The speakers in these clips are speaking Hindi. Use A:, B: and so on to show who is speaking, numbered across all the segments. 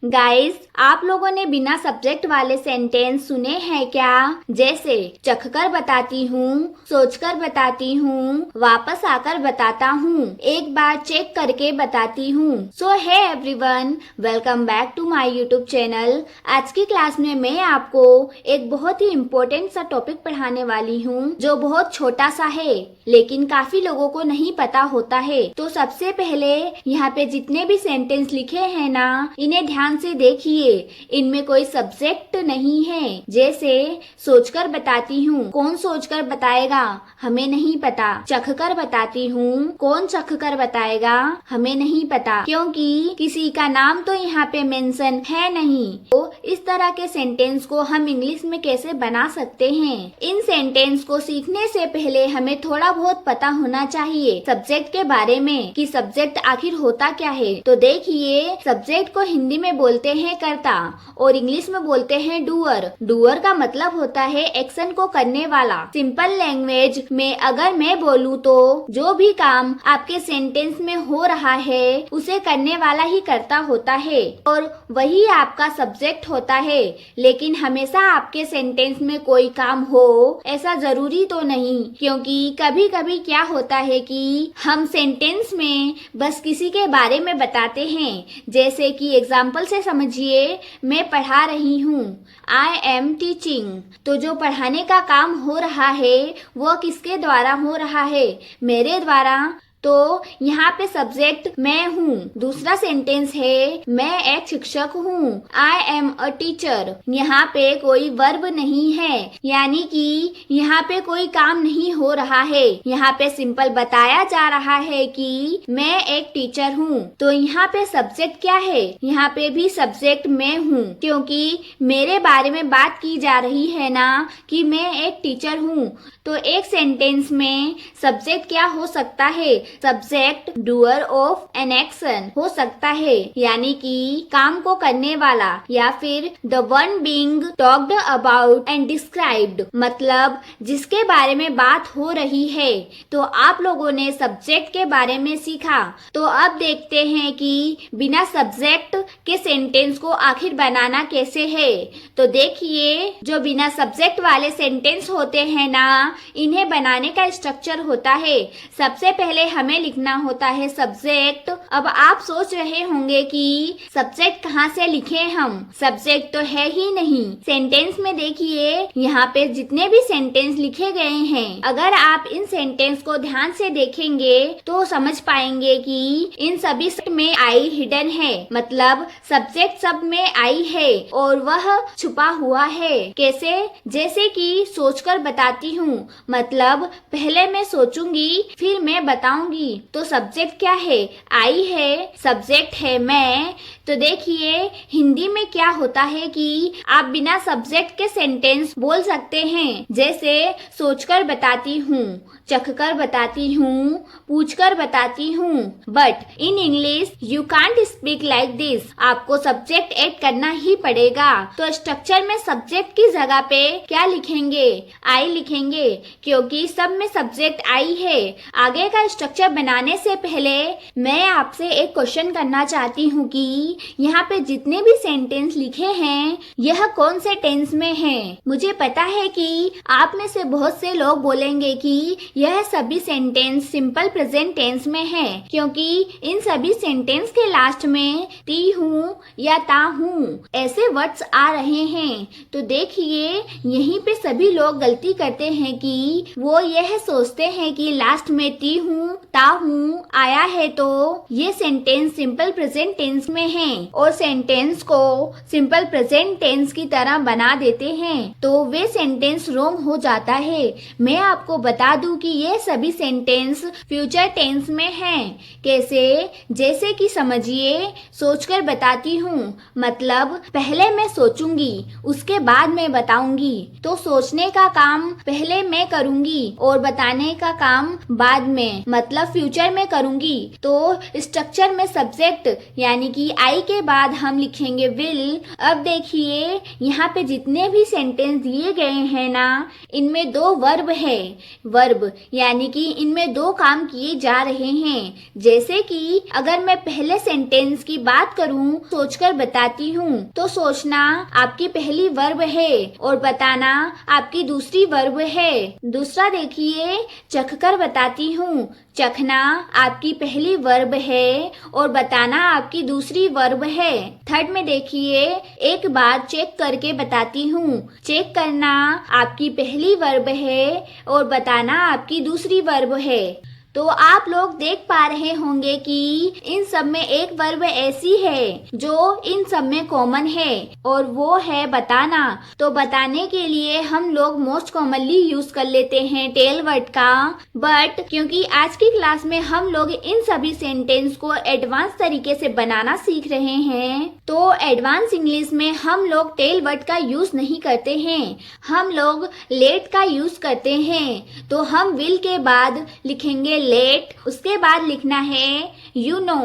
A: गाइस, आप लोगों ने बिना सब्जेक्ट वाले सेंटेंस सुने हैं क्या? जैसे चखकर बताती हूँ, सोचकर बताती हूँ, वापस आकर बताता हूँ, एक बार चेक करके बताती हूँ। So hi everyone, welcome back to my YouTube channel. आज की क्लास में मैं आपको एक बहुत ही इम्पोर्टेंट सा टॉपिक पढ़ाने वाली हूँ जो बहुत छोटा सा है लेकिन काफी लोगों को नहीं पता होता है। तो सबसे पहले यहाँ पे जितने भी सेंटेंस लिखे हैं ना, इन्हें ध्यान से देखिए। इनमें कोई सब्जेक्ट नहीं है। जैसे सोचकर बताती हूँ, कौन सोचकर बताएगा? हमें नहीं पता। चखकर बताती हूँ, कौन चखकर बताएगा? हमें नहीं पता, क्योंकि किसी का नाम तो यहाँ पे मेंशन है नहीं। तो इस तरह के सेंटेंस को हम इंग्लिश में कैसे बना सकते हैं? इन सेंटेंस को सीखने से पहले हमें थोड़ा बहुत पता होना चाहिए सब्जेक्ट के बारे में, कि सब्जेक्ट आखिर होता क्या है। तो देखिए, सब्जेक्ट को हिंदी में बोलते हैं कर्ता और इंग्लिश में बोलते हैं डूअर। डूअर का मतलब होता है एक्शन को करने वाला। सिंपल लैंग्वेज में अगर मैं बोलूँ तो जो भी काम आपके सेंटेंस में हो रहा है उसे करने वाला ही कर्ता होता है और वही आपका सब्जेक्ट होता है। लेकिन हमेशा आपके सेंटेंस में कोई काम हो ऐसा जरूरी तो नहीं, क्योंकि कभी कभी क्या होता है कि हम सेंटेंस में बस किसी के बारे में बताते हैं। जैसे कि एग्जाम्पल से समझिए, मैं पढ़ा रही हूँ, आई एम टीचिंग। तो जो पढ़ाने का काम हो रहा है वो किसके द्वारा हो रहा है? मेरे द्वारा। तो यहाँ पे सब्जेक्ट मैं हूँ। दूसरा सेंटेंस है, मैं एक शिक्षक हूँ, आई एम अ टीचर। यहाँ पे कोई वर्ब नहीं है, यानी कि यहाँ पे कोई काम नहीं हो रहा है। यहाँ पे सिंपल बताया जा रहा है कि मैं एक टीचर हूँ। तो यहाँ पे सब्जेक्ट क्या है? यहाँ पे भी सब्जेक्ट मैं हूँ, क्योंकि मेरे बारे में बात की जा रही है ना कि मैं एक टीचर हूँ। तो एक सेंटेंस में सब्जेक्ट क्या हो सकता है? Subject doer of an action हो सकता है, यानी कि काम को करने वाला, या फिर the one being talked about and described, मतलब जिसके बारे में बात हो रही है। तो आप लोगों ने सब्जेक्ट के बारे में सीखा। तो अब देखते हैं कि बिना सब्जेक्ट के सेंटेंस को आखिर बनाना कैसे है। तो देखिए, जो बिना सब्जेक्ट वाले सेंटेंस होते हैं ना, इन्हें बनाने का स्ट्रक्चर होता है। सबसे पहले हमें लिखना होता है सब्जेक्ट। अब आप सोच रहे होंगे कि सब्जेक्ट कहाँ से लिखे हम? सब्जेक्ट तो है ही नहीं। सेंटेंस में देखिए, यहाँ पे जितने भी सेंटेंस लिखे गए हैं, अगर आप इन सेंटेंस को ध्यान से देखेंगे तो समझ पाएंगे कि इन सभी में आई हिडन है, मतलब सब्जेक्ट सब में आई है और वह छुपा हुआ है। कैसे? जैसे कि सोचकर बताती हूँ, मतलब पहले मैं सोचूंगी फिर मैं बताऊंगी। तो सब्जेक्ट क्या है? आई है, सब्जेक्ट है मैं। तो देखिए, हिंदी में क्या होता है कि आप बिना सब्जेक्ट के सेंटेंस बोल सकते हैं। जैसे सोचकर बताती हूँ, चखकर बताती हूँ, पूछकर बताती हूँ। But in English you can't speak like this. आपको सब्जेक्ट ऐड करना ही पड़ेगा। तो स्ट्रक्चर में सब्जेक्ट की जगह पे क्या लिखेंगे? आई लिखेंगे, क्योंकि सब में सब्जेक्ट आई है। आगे का स्ट्रक्चर बनाने से पहले मैं आपसे एक क्वेश्चन करना चाहती हूँ कि यहाँ पे जितने भी सेंटेंस लिखे हैं, यह कौन से टेंस में है? मुझे पता है कि आप में से बहुत से लोग बोलेंगे कि यह सभी सेंटेंस सिंपल प्रेजेंट टेंस में है, क्योंकि इन सभी सेंटेंस के लास्ट में ती हूँ या ता हूँ ऐसे वर्ड्स आ रहे हैं। तो देखिए, यहीं पे सभी लोग गलती करते हैं कि वो यह सोचते हैं कि लास्ट में ती हूँ, ता हूँ आया है तो ये सेंटेंस सिंपल प्रेजेंट टेंस में है और सेंटेंस को सिंपल प्रेजेंट टेंस की तरह बना देते हैं। तो वे सेंटेंस रॉन्ग हो जाता है। मैं आपको बता दूं कि ये सभी सेंटेंस फ्यूचर टेंस में हैं। कैसे? जैसे कि समझिए, सोचकर बताती हूँ, मतलब पहले मैं सोचूंगी उसके बाद मैं बताऊंगी। तो सोचने का काम पहले मैं करूंगी और बताने का काम बाद में, मतलब मतलब फ्यूचर में करूंगी। तो स्ट्रक्चर में सब्जेक्ट यानी कि आई के बाद हम लिखेंगे विल। अब देखिए यहाँ पे जितने भी सेंटेंस दिए गए हैं ना, इनमें दो वर्ब है। वर्ब यानी कि इनमें दो काम किए जा रहे हैं। जैसे कि अगर मैं पहले सेंटेंस की बात करूं, सोचकर बताती हूँ, तो सोचना आपकी पहली वर्ब है और बताना आपकी दूसरी वर्ब है। दूसरा देखिए, चखकर बताती हूँ। चखना आपकी पहली वर्ब है और बताना आपकी दूसरी वर्ब है। थर्ड में देखिए, एक बार चेक करके बताती हूँ। चेक करना आपकी पहली वर्ब है और बताना आपकी दूसरी वर्ब है। तो आप लोग देख पा रहे होंगे कि इन सब में एक वर्ब ऐसी है जो इन सब में कॉमन है और वो है बताना। तो बताने के लिए हम लोग मोस्ट कॉमनली यूज कर लेते हैं टेल वर्ड का। बट क्योंकि आज की क्लास में हम लोग इन सभी सेंटेंस को एडवांस तरीके से बनाना सीख रहे हैं, तो एडवांस इंग्लिश में हम लोग टेल वर्ड का यूज नहीं करते हैं, हम लोग लेट का यूज करते हैं। तो हम विल के बाद लिखेंगे लेट, उसके बाद लिखना है यू नो।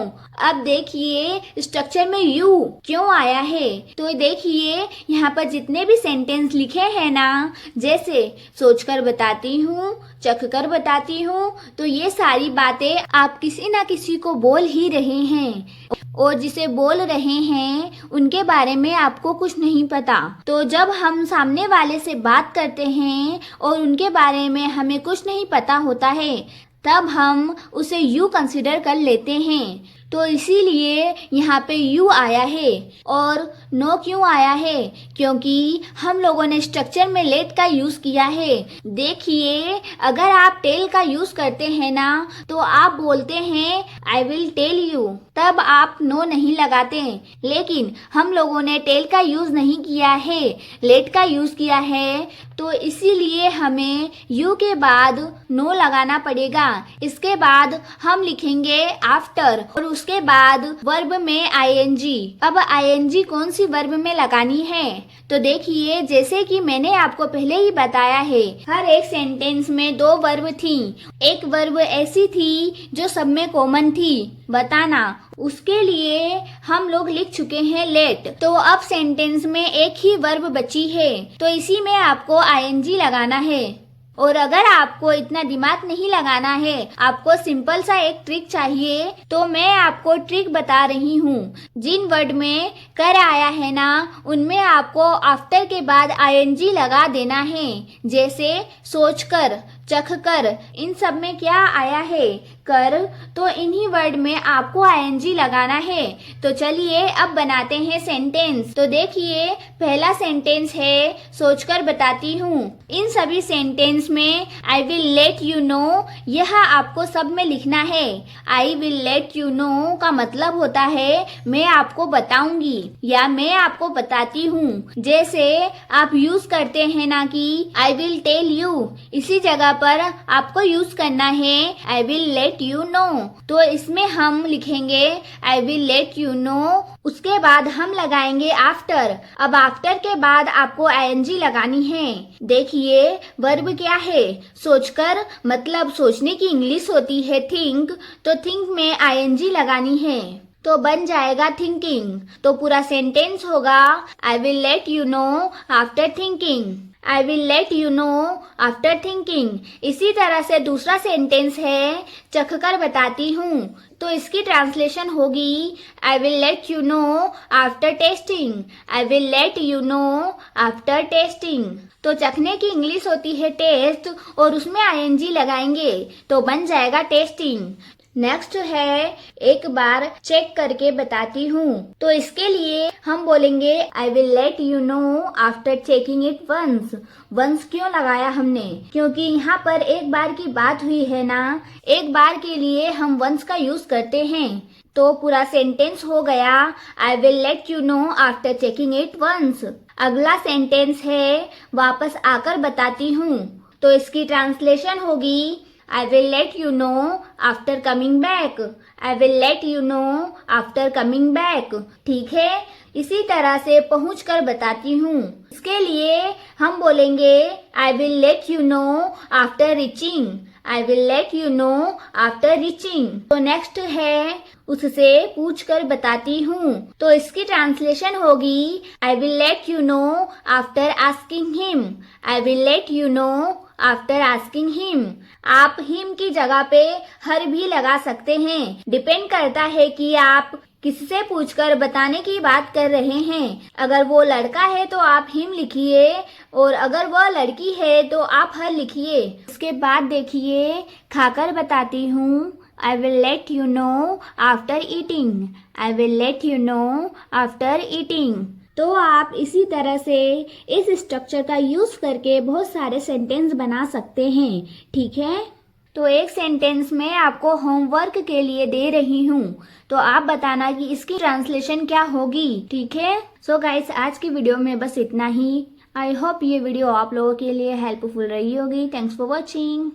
A: अब देखिए स्ट्रक्चर में यू क्यों आया है, तो देखिए यहाँ पर जितने भी सेंटेंस लिखे हैं ना, जैसे सोचकर बताती हूँ, चखकर बताती हूँ, तो ये सारी बातें आप किसी ना किसी को बोल ही रहे हैं और जिसे बोल रहे हैं उनके बारे में आपको कुछ नहीं पता। तो जब हम सामने वाले से बात करते हैं और उनके बारे में हमें कुछ नहीं पता होता है, तब हम उसे यू कंसिडर कर लेते हैं। तो इसीलिए यहाँ पे यू आया है। और नो क्यों आया है, क्योंकि हम लोगों ने स्ट्रक्चर में लेट का यूज किया है। देखिए अगर आप टेल का यूज करते हैं ना, तो आप बोलते हैं आई विल टेल यू, तब आप नो नहीं लगाते। लेकिन हम लोगों ने टेल का यूज नहीं किया है, लेट का यूज किया है, तो इसीलिए हमें यू के बाद नो लगाना पड़ेगा। इसके बाद हम लिखेंगे आफ्टर और उसके बाद वर्ब में आईएनजी। अब आईएनजी कौन सी वर्ब में लगानी है, तो देखिए जैसे कि मैंने आपको पहले ही बताया है, हर एक सेंटेंस में दो वर्ब थी। एक वर्ब ऐसी थी जो सब में कॉमन थी, बताना, उसके लिए हम लोग लिख चुके हैं लेट। तो अब सेंटेंस में एक ही वर्ब बची है, तो इसी में आपको आईएनजी लगाना है। और अगर आपको इतना दिमाग नहीं लगाना है, आपको सिंपल सा एक ट्रिक चाहिए, तो मैं आपको ट्रिक बता रही हूँ। जिन वर्ड में कर आया है ना, उनमें आपको आफ्टर के बाद आईएनजी लगा देना है। जैसे सोचकर, चखकर, इन सब में क्या आया है, कर, तो इन्हीं वर्ड में आपको आईएनजी लगाना है। तो चलिए अब बनाते हैं सेंटेंस। तो देखिए पहला सेंटेंस है सोचकर बताती हूँ। इन सभी सेंटेंस में आई विल लेट यू नो, यह आपको सब में लिखना है। आई विल लेट यू नो का मतलब होता है मैं आपको बताऊंगी या मैं आपको बताती हूँ। जैसे आप यूज करते हैं ना कि आई विल टेल यू, इसी जगह पर आपको यूज करना है आई विल लेट यू नो। तो इसमें हम लिखेंगे आई विल लेट यू नो, उसके बाद हम लगाएंगे आफ्टर। अब आफ्टर के बाद आपको आईएनजी लगानी है। देखिए वर्ब क्या है, सोचकर, मतलब सोचने की इंग्लिश होती है थिंक, तो थिंक में आईएनजी लगानी है, तो बन जाएगा थिंकिंग। तो पूरा सेंटेंस होगा आई will let you know after thinking, I will let you know after thinking. इसी तरह से दूसरा सेंटेंस है चखकर बताती हूँ, तो इसकी ट्रांसलेशन होगी आई will let you know after testing, I will let you know after testing. तो चखने की इंग्लिश होती है टेस्ट और उसमें आईएनजी लगाएंगे, तो बन जाएगा टेस्टिंग। नेक्स्ट है एक बार चेक करके बताती हूँ, तो इसके लिए हम बोलेंगे I will let you know after checking it once. Once क्यों लगाया हमने, क्योंकि यहाँ पर एक बार की बात हुई है ना, एक बार के लिए हम वंस का यूज करते हैं। तो पूरा सेंटेंस हो गया I will let you know after checking it once. अगला सेंटेंस है वापस आकर बताती हूँ, तो इसकी ट्रांसलेशन होगी I will let you know after coming back. I will let you know after coming back. ठीक है, इसी तरह से पहुँच कर बताती हूँ। इसके लिए हम बोलेंगे I will let you know after reaching. I will let you know after reaching. तो नेक्स्ट है उससे पूछ कर बताती हूँ। तो इसकी ट्रांसलेशन होगी आई will let you know after asking him. I will let you know after asking him. आप हिम की जगह पे हर भी लगा सकते हैं। डिपेंड करता है कि आप किससे पूछकर बताने की बात कर रहे हैं। अगर वो लड़का है तो आप हिम लिखिए और अगर वह लड़की है तो आप हर लिखिए। उसके बाद देखिए खाकर बताती हूँ। I will let you know after eating. I will let you know after eating. तो आप इसी तरह से इस स्ट्रक्चर का यूज करके बहुत सारे सेंटेंस बना सकते हैं। ठीक है, तो एक सेंटेंस मैं आपको होमवर्क के लिए दे रही हूँ, तो आप बताना कि इसकी ट्रांसलेशन क्या होगी। ठीक है, सो गाइस आज की वीडियो में बस इतना ही। आई होप ये वीडियो आप लोगों के लिए हेल्पफुल रही होगी। Thanks for watching.